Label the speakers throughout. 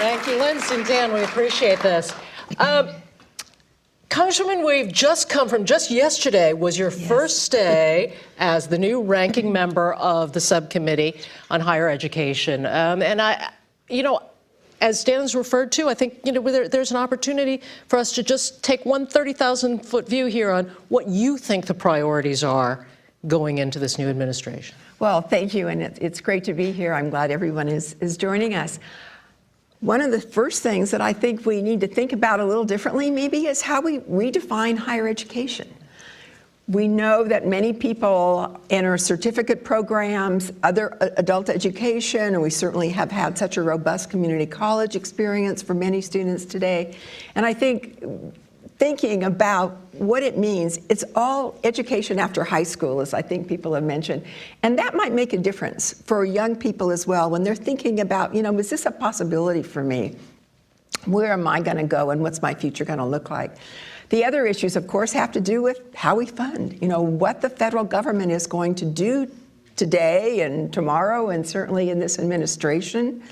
Speaker 1: Thank you, Lindsay and Dan. We appreciate this. Congresswoman, we've just come from, just yesterday was your first day as the new ranking member of the subcommittee on higher education. And as Dan's referred to, I think there's an opportunity for us to just take one 30,000-foot view here on what you think the priorities are going into this new administration.
Speaker 2: Well, thank you, and it's great to be here. I'm glad everyone is joining us. One of the first things that I think we need to think about a little differently maybe is how we redefine higher education. We know that many people enter certificate programs, other adult education, and we certainly have had such a robust community college experience for many students today. And I think thinking about what it means, it's all education after high school, as I think people have mentioned. And that might make a difference for young people as well when they're thinking about, is this a possibility for me? Where am I going to go and what's my future going to look like? The other issues, of course, have to do with how we fund, what the federal government is going to do today and tomorrow and certainly in this administration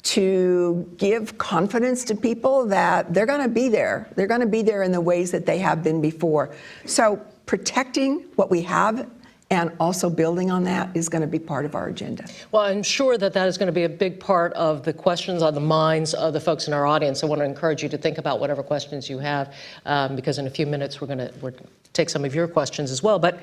Speaker 2: to give confidence to people that they're going to be there. They're going to be there in the ways that they have been before. So protecting what we have and also building on that is going to be part of our agenda.
Speaker 1: Well, I'm sure that is going to be a big part of the questions on the minds of the folks in our audience. I want to encourage you to think about whatever questions you have, because in a few minutes we're going to take some of your questions as well. But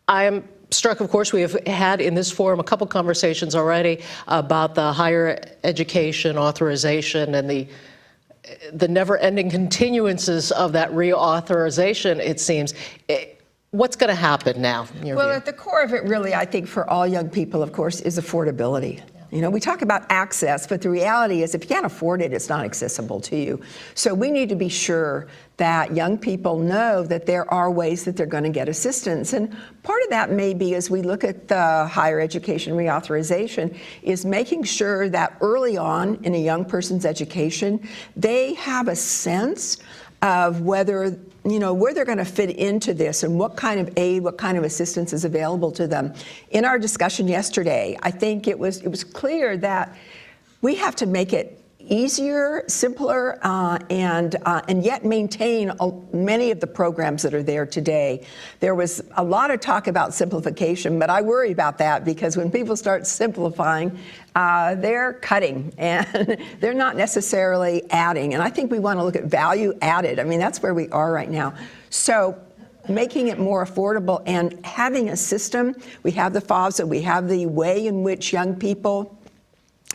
Speaker 1: I am struck, of course, we have had in this forum a couple conversations already about the higher education authorization and the never-ending continuances of that reauthorization, it seems. What's going to happen now, in your view?
Speaker 2: At the core of it, really, I think for all young people, of course, is affordability. We talk about access, but the reality is if you can't afford it, it's not accessible to you. So we need to be sure that young people know that there are ways that they're going to get assistance. And part of that may be, as we look at the higher education reauthorization, is making sure that early on in a young person's education, they have a sense of whether where they're going to fit into this and what kind of aid, what kind of assistance is available to them. In our discussion yesterday, I think it was clear that we have to make it easier, simpler, and yet maintain many of the programs that are there today. There was a lot of talk about simplification, but I worry about that because when people start simplifying, they're cutting and they're not necessarily adding. And I think we want to look at value added. I mean, that's where we are right now. So making it more affordable and having a system. We have the FAFSA, we have the way in which young people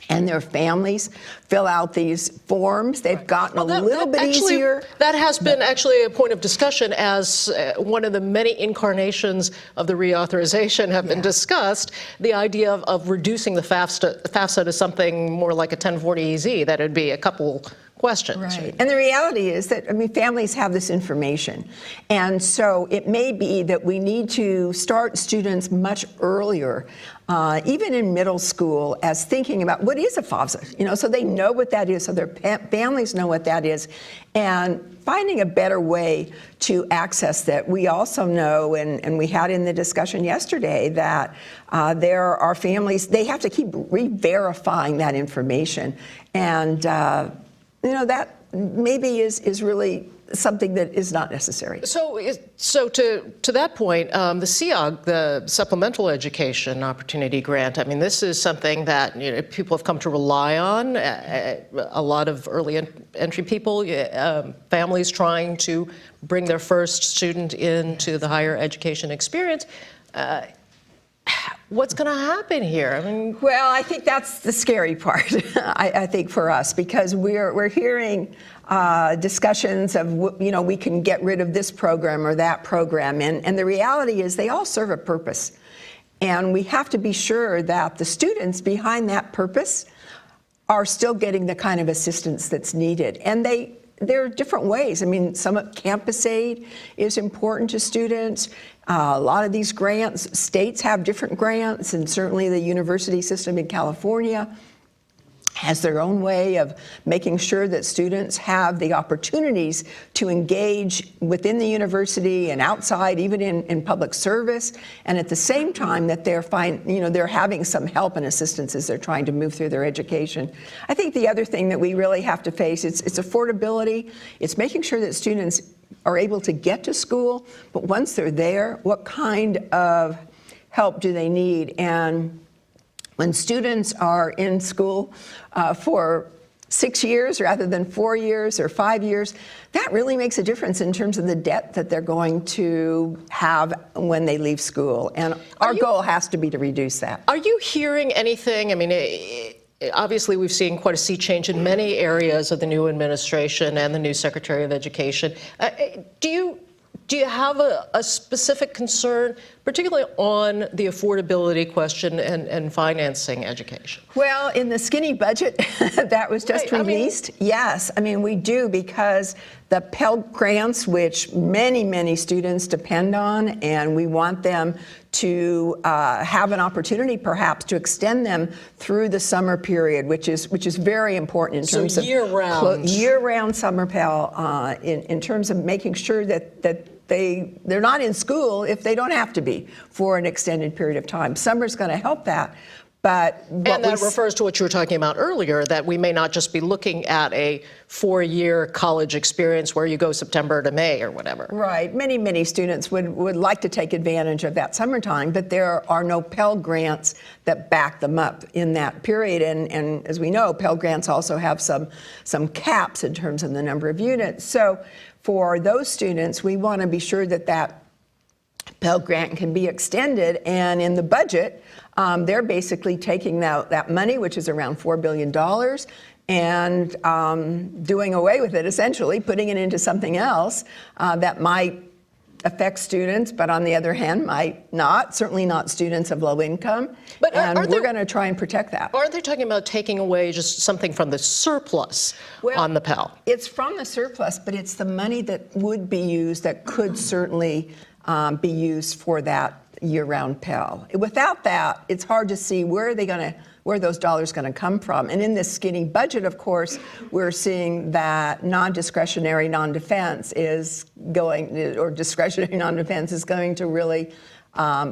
Speaker 2: and their families fill out these forms. They've gotten a little bit easier.
Speaker 1: That has been actually a point of discussion as one of the many incarnations of the reauthorization have been discussed, the idea of reducing the FAFSA to something more like a 1040EZ, that it'd be a couple questions.
Speaker 2: Right. And the reality is that, families have this information. And so it may be that we need to start students much earlier, even in middle school, as thinking about what is a FAFSA, so they know what that is, so their families know what that is, and finding a better way to access that. We also know, and we had in the discussion yesterday, that there are families, they have to keep re-verifying that information. And that maybe is really something that is not necessary.
Speaker 1: So to that point, the SEOG, the Supplemental Education Opportunity Grant, this is something that people have come to rely on. A lot of early entry people, families trying to bring their first student into the higher education experience. What's going to happen here?
Speaker 2: Well, I think that's the scary part, I think, for us, because we're hearing discussions of, we can get rid of this program or that program. And the reality is they all serve a purpose. And we have to be sure that the students behind that purpose are still getting the kind of assistance that's needed. And there are different ways. Some campus aid is important to students. A lot of these grants, states have different grants, and certainly the university system in California has their own way of making sure that students have the opportunities to engage within the university and outside, even in public service, and at the same time that they're having some help and assistance as they're trying to move through their education. I think the other thing that we really have to face is it's affordability. It's making sure that students are able to get to school, but once they're there, what kind of help do they need? And when students are in school for 6 years rather than 4 years or 5 years, that really makes a difference in terms of the debt that they're going to have when they leave school. And our goal has to be to reduce that.
Speaker 1: Are you hearing anything? I mean, obviously, we've seen quite a sea change in many areas of the new administration and the new Secretary of Education. Do you have a specific concern, particularly on the affordability question and financing education?
Speaker 2: Well, in the skinny budget that was just released, yes. I mean, we do, because the Pell Grants, which many, many students depend on, and we want them to have an opportunity perhaps to extend them through the summer period, which is very important in terms of year-round summer Pell, in terms of making sure that they're not in school if they don't have to be for an extended period of time. Summer's going to help that. And
Speaker 1: that refers to what you were talking about earlier, that we may not just be looking at a 4-year college experience where you go September to May or whatever.
Speaker 2: Right. Many, many students would like to take advantage of that summertime, but there are no Pell Grants that back them up in that period. And as we know, Pell Grants also have some caps in terms of the number of units. So for those students, we want to be sure that Pell Grant can be extended. And in the budget, they're basically taking that money, which is around $4 billion, and doing away with it, essentially, putting it into something else that might affect students, but on the other hand, might not, certainly not students of low income. And we're going to try and protect that.
Speaker 1: Aren't they talking about taking away just something from the surplus on the Pell?
Speaker 2: It's from the surplus, but it's the money that would be used, that could certainly be used for that year-round Pell. Without that, it's hard to see where those dollars going to come from. And in this skinny budget, of course, we're seeing that non-discretionary non-defense is going to really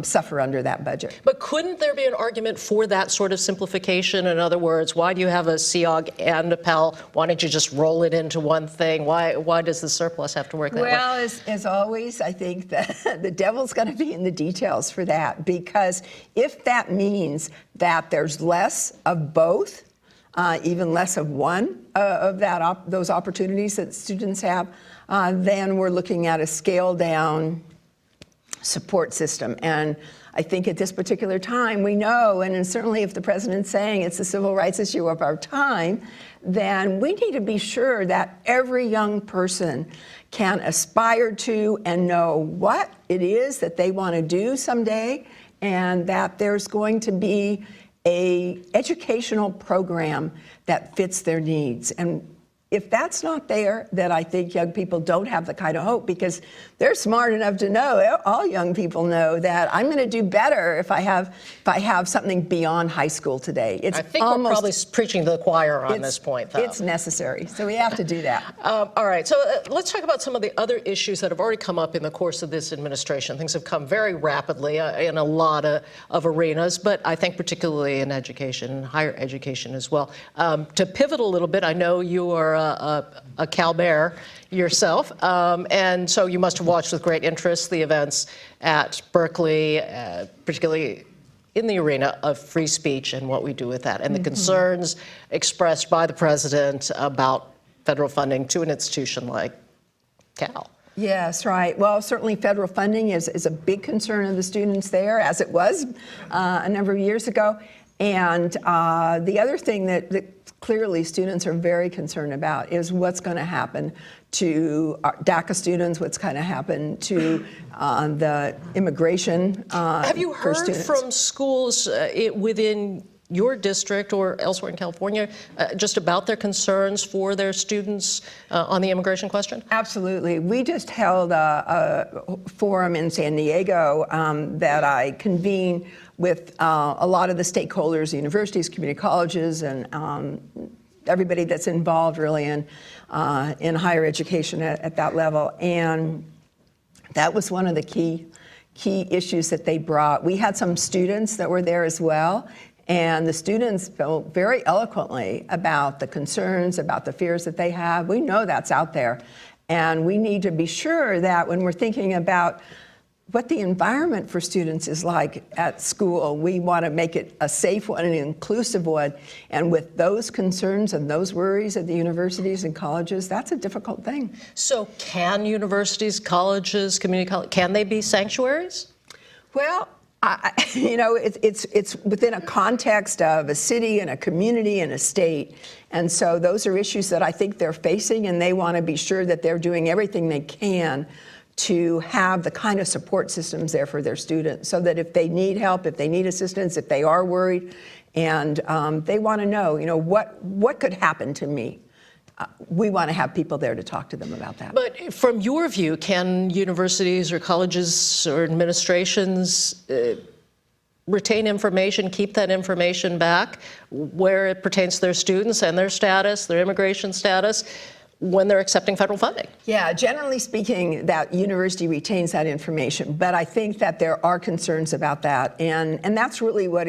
Speaker 2: suffer under that budget.
Speaker 1: But couldn't there be an argument for that sort of simplification? In other words, why do you have a CEOG and a Pell? Why don't you just roll it into one thing? Why does the surplus have to work that way?
Speaker 2: Well, as always, I think that the devil's going to be in the details for that, because if that means that there's less of both, even less of one of those opportunities that students have, then we're looking at a scaled-down support system. And I think at this particular time, we know, and certainly if the president's saying it's the civil rights issue of our time, then we need to be sure that every young person can aspire to and know what it is that they want to do someday, and that there's going to be an educational program that fits their needs. And if that's not there, then I think young people don't have the kind of hope, because they're smart enough to know, all young people know, that I'm going to do better if I have something beyond high school today.
Speaker 1: I think we're probably preaching to the choir on this point, though.
Speaker 2: It's necessary, so we have to do that.
Speaker 1: All right, so let's talk about some of the other issues that have already come up in the course of this administration. Things have come very rapidly in a lot of arenas, but I think particularly in education, higher education as well. To pivot a little bit, I know you are a Cal Bear yourself, and so you must have watched with great interest the events at Berkeley, particularly in the arena of free speech and what we do with that, and the concerns expressed by the president about federal funding to an institution like Cal.
Speaker 2: Yes, right. Well, certainly federal funding is a big concern of the students there, as it was a number of years ago. And the other thing that clearly students are very concerned about is what's going to happen to DACA students, what's going to happen to the immigration
Speaker 1: Have you heard from schools within your district or elsewhere in California just about their concerns for their students on the immigration question?
Speaker 2: Absolutely. We just held a forum in San Diego that I convened with a lot of the stakeholders, universities, community colleges, and everybody that's involved really in higher education at that level. And that was one of the key issues that they brought. We had some students that were there as well, and the students spoke very eloquently about the concerns, about the fears that they have. We know that's out there, and we need to be sure that when we're thinking about what the environment for students is like at school, we want to make it a safe one, an inclusive one. And with those concerns and those worries at the universities and colleges, that's a difficult thing.
Speaker 1: So can universities, colleges, community colleges, can they be sanctuaries?
Speaker 2: Well, it's within a context of a city and a community and a state. And so those are issues that I think they're facing, and they want to be sure that they're doing everything they can to have the kind of support systems there for their students, so that if they need help, if they need assistance, if they are worried, and they want to know, what could happen to me, we want to have people there to talk to them about that.
Speaker 1: But from your view, can universities or colleges or administrations retain information, keep that information back where it pertains to their students and their status, their immigration status, when they're accepting federal funding?
Speaker 2: Yeah, generally speaking, that university retains that information, but I think that there are concerns about that, and that's really what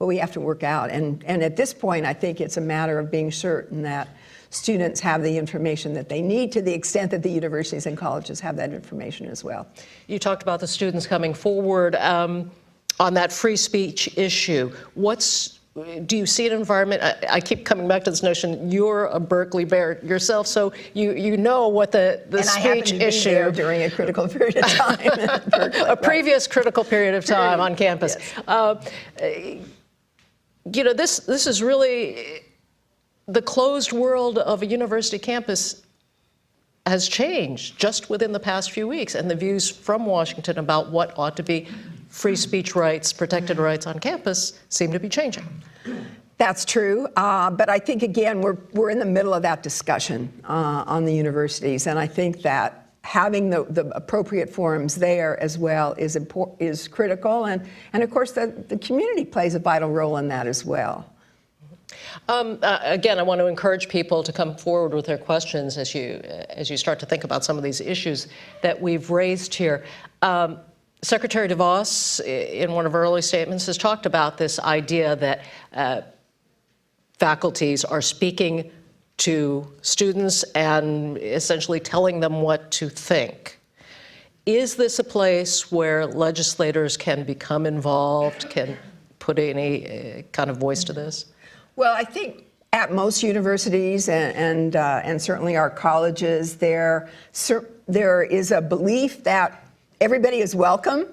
Speaker 2: we have to work out. And at this point, I think it's a matter of being certain that students have the information that they need, to the extent that the universities and colleges have that information as well.
Speaker 1: You talked about the students coming forward on that free speech issue. Do you see an environment? I keep coming back to this notion. You're a Berkeley bear yourself, so you know what the
Speaker 2: and
Speaker 1: speech
Speaker 2: I to
Speaker 1: issue
Speaker 2: be there during a critical period of time at Berkeley,
Speaker 1: a previous critical period of time on campus.
Speaker 2: Yes.
Speaker 1: This is really the closed world of a university campus has changed just within the past few weeks, and the views from Washington about what ought to be free speech rights, protected rights on campus seem to be changing.
Speaker 2: That's true, but I think, again, we're in the middle of that discussion on the universities, and I think that having the appropriate forums there as well is critical, and of course the community plays a vital role in that as well.
Speaker 1: Again, I want to encourage people to come forward with their questions as you start to think about some of these issues that we've raised here. Secretary DeVos, in one of her early statements, has talked about this idea that faculties are speaking to students and essentially telling them what to think. Is this a place where legislators can become involved, can put any kind of voice to this?
Speaker 2: Well, I think at most universities and certainly our colleges, there is a belief that everybody is welcome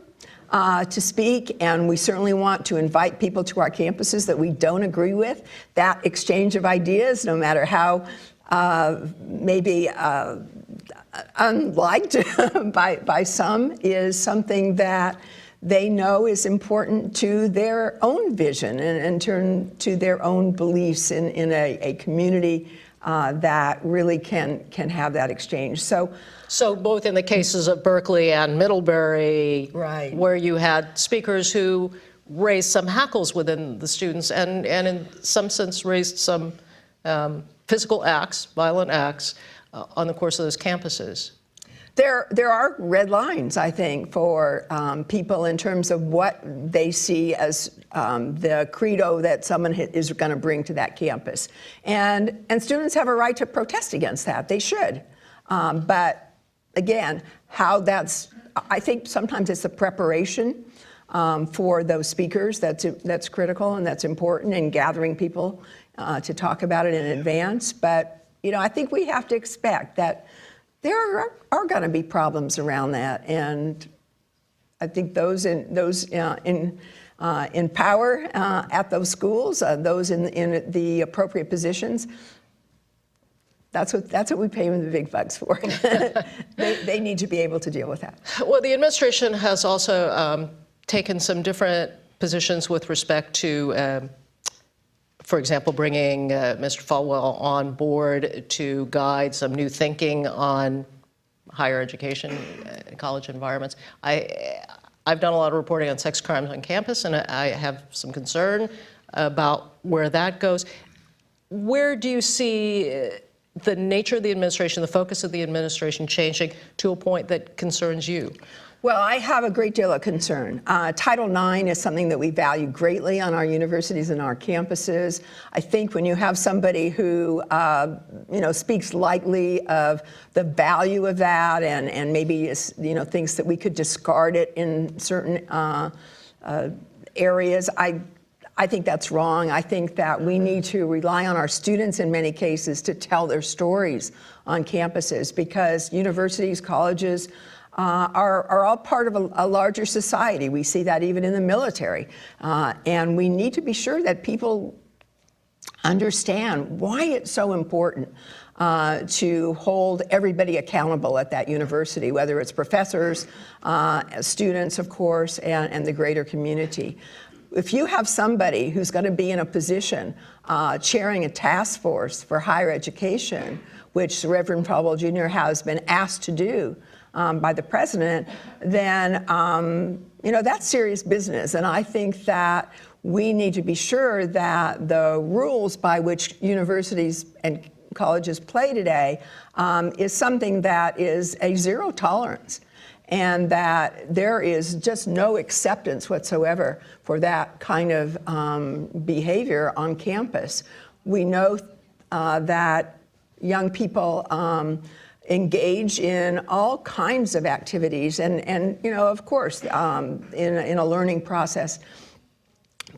Speaker 2: to speak, and we certainly want to invite people to our campuses that we don't agree with. That exchange of ideas, no matter how maybe unliked by some, is something that they know is important to their own vision and turn to their own beliefs in a community that really can have that exchange. So
Speaker 1: both in the cases of Berkeley and Middlebury,
Speaker 2: right,
Speaker 1: where you had speakers who raised some hackles within the students and in some sense raised some physical acts, violent acts, on the course of those campuses.
Speaker 2: There are red lines, I think, for people in terms of what they see as the credo that someone is going to bring to that campus. And students have a right to protest against that. They should. But again, I think sometimes it's the preparation for those speakers that's critical and that's important, in gathering people to talk about it in advance. But, I think we have to expect that there are going to be problems around that, and I think those in power at those schools, those in the appropriate positions, that's what we pay them the big bucks for. They need to be able to deal with that.
Speaker 1: Well, the administration has also taken some different positions with respect to, for example, bringing Mr. Falwell on board to guide some new thinking on higher education, college environments. I've done a lot of reporting on sex crimes on campus, and I have some concern about where that goes. where do you see the nature of the administration, the focus of the administration changing to a point that concerns you?
Speaker 2: Well, I have a great deal of concern. Title IX is something that we value greatly on our universities and our campuses. I think when you have somebody who, speaks lightly of the value of that and maybe is, thinks that we could discard it in certain areas, I think that's wrong. I think that we need to rely on our students in many cases to tell their stories on campuses, because universities, colleges, are all part of a larger society. We see that even in the military. And we need to be sure that people understand why it's so important to hold everybody accountable at that university, whether it's professors, students, of course, and the greater community. If you have somebody who's going to be in a position chairing a task force for higher education, which Reverend Falwell Jr. has been asked to do by the president, then that's serious business. And I think that we need to be sure that the rules by which universities and colleges play today is something that is a zero tolerance, and that there is just no acceptance whatsoever for that kind of behavior on campus. We know that young people engage in all kinds of activities and of course, in a learning process.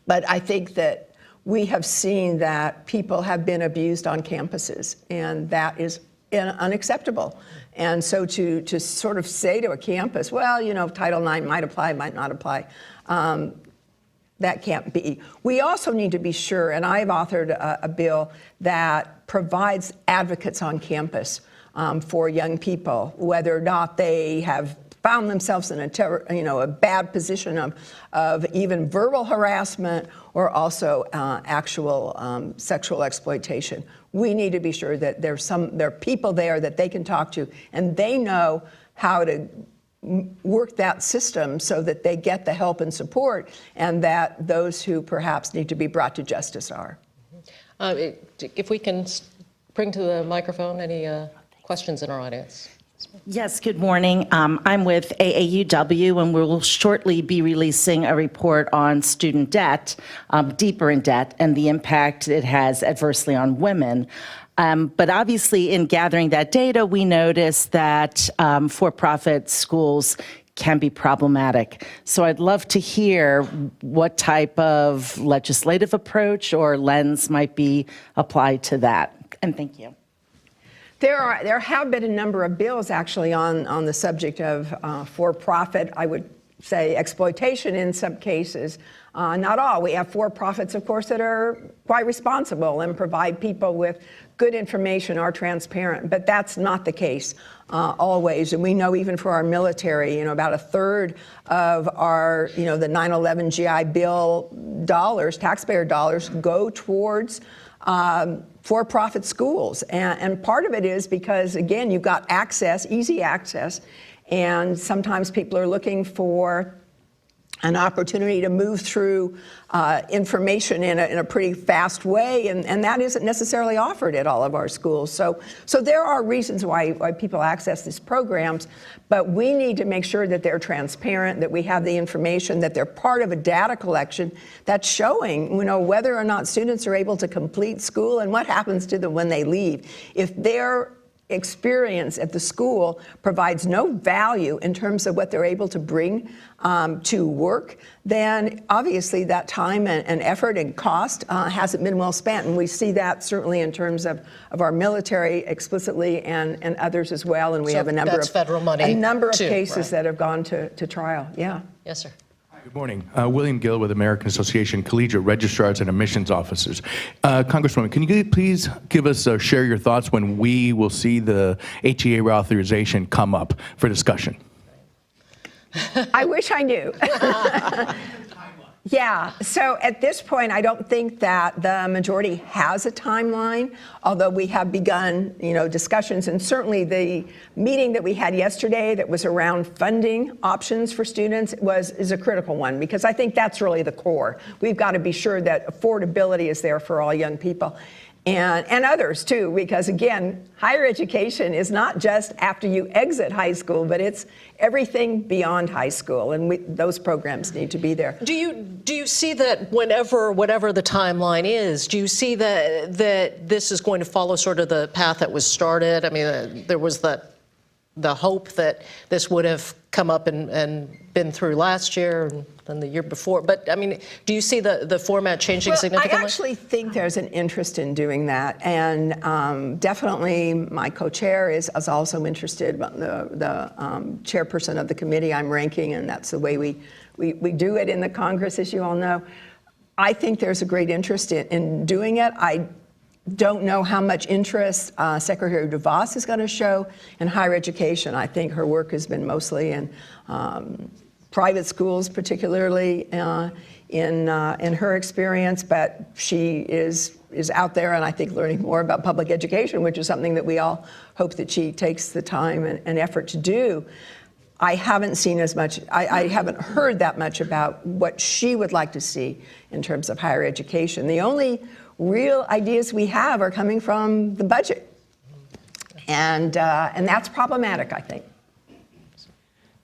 Speaker 2: But I think that we have seen that people have been abused on campuses, and that is unacceptable. And so to sort of say to a campus, well, Title IX might apply, might not apply, that can't be. We also need to be sure, and I've authored a bill that provides advocates on campus for young people, whether or not they have found themselves in a bad position of even verbal harassment or also actual sexual exploitation. We need to be sure that there are people there that they can talk to, and they know how to work that system so that they get the help and support, and that those who perhaps need to be brought to justice are.
Speaker 1: If we can bring to the microphone any questions in our audience.
Speaker 3: Yes, good morning. I'm with AAUW, and we'll shortly be releasing a report on student debt, deeper in debt, and the impact it has adversely on women. But obviously, in gathering that data, we noticed that for-profit schools can be problematic. So I'd love to hear what type of legislative approach or lens might be applied to that. And thank you.
Speaker 2: There have been a number of bills actually on the subject of for-profit, I would say exploitation in some cases. Not all. We have for-profits, of course, that are quite responsible and provide people with good information, are transparent, but that's not the case always. And we know even for our military, about a third of our, the 9/11 GI Bill dollars, taxpayer dollars, go towards for-profit schools. And part of it is because, again, you've got access, easy access, and sometimes people are looking for an opportunity to move through information in a pretty fast way, and that isn't necessarily offered at all of our schools. So there are reasons why people access these programs, but we need to make sure that they're transparent, that we have the information, that they're part of a data collection that's showing, whether or not students are able to complete school and what happens to them when they leave. If their experience at the school provides no value in terms of what they're able to bring to work, then obviously that time and effort and cost hasn't been well spent. And we see that certainly in terms of our military explicitly and others as well. And we have a number of
Speaker 1: federal money
Speaker 2: cases that have gone to trial. Yeah.
Speaker 1: Yes, sir.
Speaker 4: Good morning. William Gill with American Association Collegiate Registrars and Admissions Officers. Congresswoman, can you please give us, share your thoughts when we will see the HEA reauthorization come up for discussion?
Speaker 2: I wish I knew. Yeah, so at this point, I don't think that the majority has a timeline, although we have begun, discussions, and certainly the meeting that we had yesterday that was around funding options for students is a critical one, because I think that's really the core. We've got to be sure that affordability is there for all young people. and others too, because again, higher education is not just after you exit high school, but it's everything beyond high school, and those programs need to be there.
Speaker 1: Do you see that whatever the timeline is, do you see that this is going to follow sort of the path that was started? I mean, there was the hope that this would have come up and been through last year and the year before. But I mean, do you see the format changing significantly?
Speaker 2: I actually think there's an interest in doing that, and definitely my co-chair is also interested. The chairperson of the committee I'm ranking, and that's the way we do it in the Congress, as you all know. I think there's a great interest in doing it. I don't know how much interest Secretary DeVos is going to show in higher education. I think her work has been mostly in private schools, particularly in her experience, but she is out there, and I think learning more about public education, which is something that we all hope that she takes the time and effort to do. I haven't seen as much, I haven't heard that much about what she would like to see in terms of higher education. The only real ideas we have are coming from the budget, and that's problematic, I think.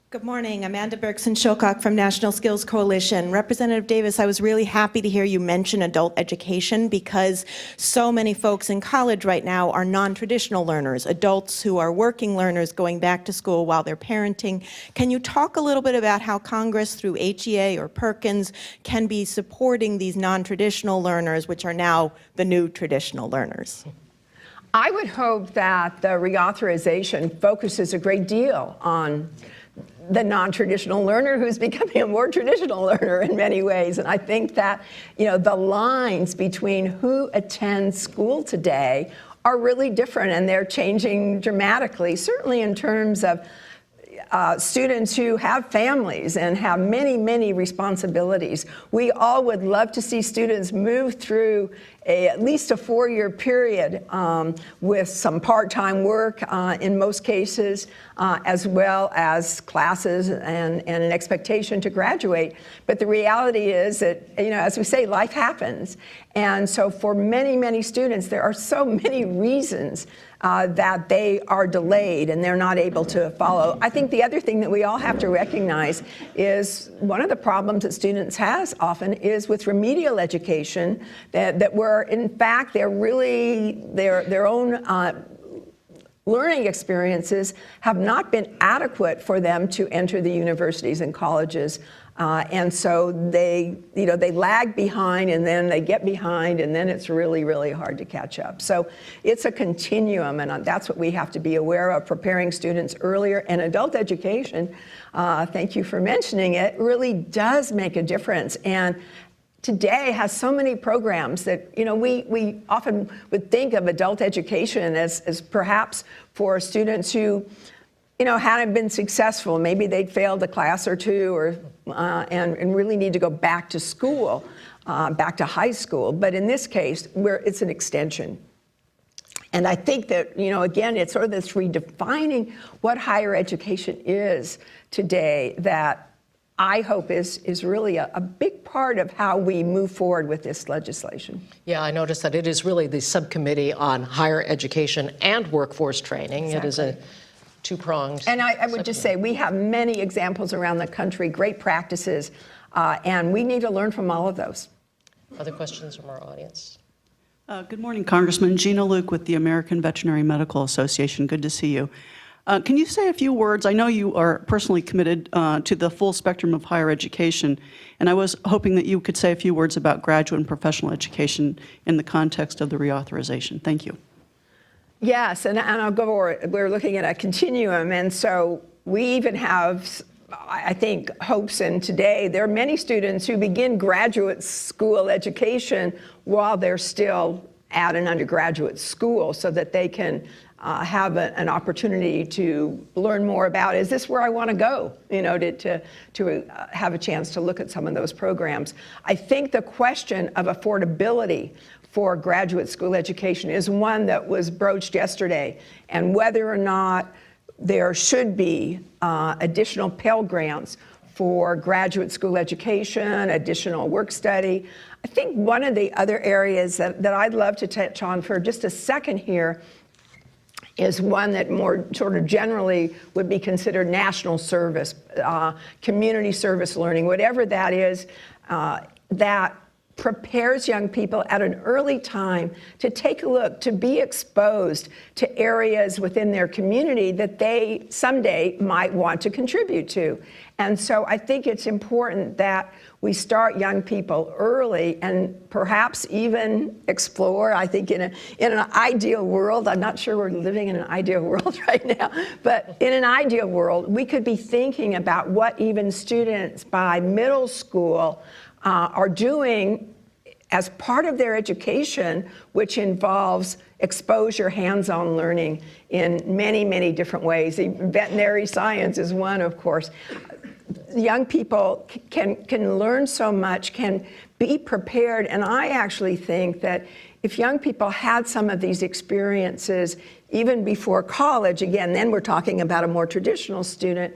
Speaker 5: Good morning. Amanda Bergson-Shilcock from National Skills Coalition. Representative Davis, I was really happy to hear you mention adult education, because so many folks in college right now are non-traditional learners, adults who are working learners going back to school while they're parenting. Can you talk a little bit about how Congress, through HEA or Perkins, can be supporting these non-traditional learners, which are now the new traditional learners?
Speaker 2: I would hope that the reauthorization focuses a great deal on the non-traditional learner who's becoming a more traditional learner in many ways. And I think that, the lines between who attends school today are really different, and they're changing dramatically, certainly in terms of students who have families and have many, many responsibilities. We all would love to see students move through at least a 4-year period with some part-time work in most cases, as well as classes and an expectation to graduate. But the reality is that, as we say, life happens. And so for many, many students, there are so many reasons that they are delayed and they're not able to follow. I think the other thing that we all have to recognize is one of the problems that students has often is with remedial education, that were, in fact, they're really their own learning experiences have not been adequate for them to enter the universities and colleges. And so they lag behind, and then they get behind, and then it's really, really hard to catch up. So it's a continuum, and that's what we have to be aware of, preparing students earlier. And adult education, thank you for mentioning it, really does make a difference. And today has so many programs that, we often would think of adult education as perhaps for students who, hadn't been successful. Maybe they'd failed a class or two, or and really need to go back to school, back to high school. But in this case, it's an extension. And I think that, again, it's sort of this redefining what higher education is today that I hope is really a big part of how we move forward with this legislation.
Speaker 1: Yeah, I noticed that it is really the subcommittee on higher education and workforce training. Exactly. It is a two-pronged.
Speaker 2: And I would just say we have many examples around the country, great practices, and we need to learn from all of those.
Speaker 1: Other questions from our audience?
Speaker 6: Good morning, Congressman. Gina Luke with the American Veterinary Medical Association. Good to see you. Can you say a few words? I know you are personally committed to the full spectrum of higher education, and I was hoping that you could say a few words about graduate and professional education in the context of the reauthorization. Thank you.
Speaker 2: Yes, and I'll go over, we're looking at a continuum, and so we even have, I think, hopes in today. There are many students who begin graduate school education while they're still at an undergraduate school, so that they can have an opportunity to learn more about, is this where I want to go, to have a chance to look at some of those programs. I think the question of affordability for graduate school education is one that was broached yesterday, and whether or not there should be additional Pell Grants for graduate school education, additional work study. I think one of the other areas that I'd love to touch on for just a second here is one that more sort of generally would be considered national service, community service learning, whatever that is, that prepares young people at an early time to take a look, to be exposed to areas within their community that they someday might want to contribute to. And so I think it's important that we start young people early and perhaps even explore. I think in an ideal world, I'm not sure we're living in an ideal world right now, but in an ideal world, we could be thinking about what even students by middle school are doing as part of their education, which involves exposure, hands-on learning in many, many different ways. Veterinary science is one, of course. Young people can learn so much, can be prepared, and I actually think that if young people had some of these experiences even before college, again, then we're talking about a more traditional student,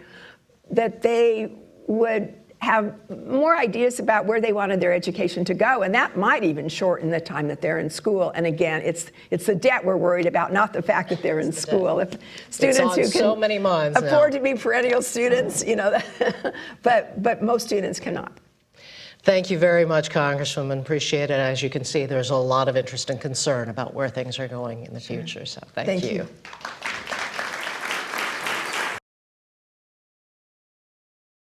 Speaker 2: that they would have more ideas about where they wanted their education to go, and that might even shorten the time that they're in school. And again, it's the debt we're worried about, not the fact that they're in school. If students
Speaker 1: it's on
Speaker 2: who can
Speaker 1: so many minds
Speaker 2: afford
Speaker 1: now.
Speaker 2: to be perennial students, you know, but most students cannot.
Speaker 1: Thank you very much, Congresswoman. Appreciate it. As you can see, there's a lot of interest and concern about where things are going in the future. So thank you.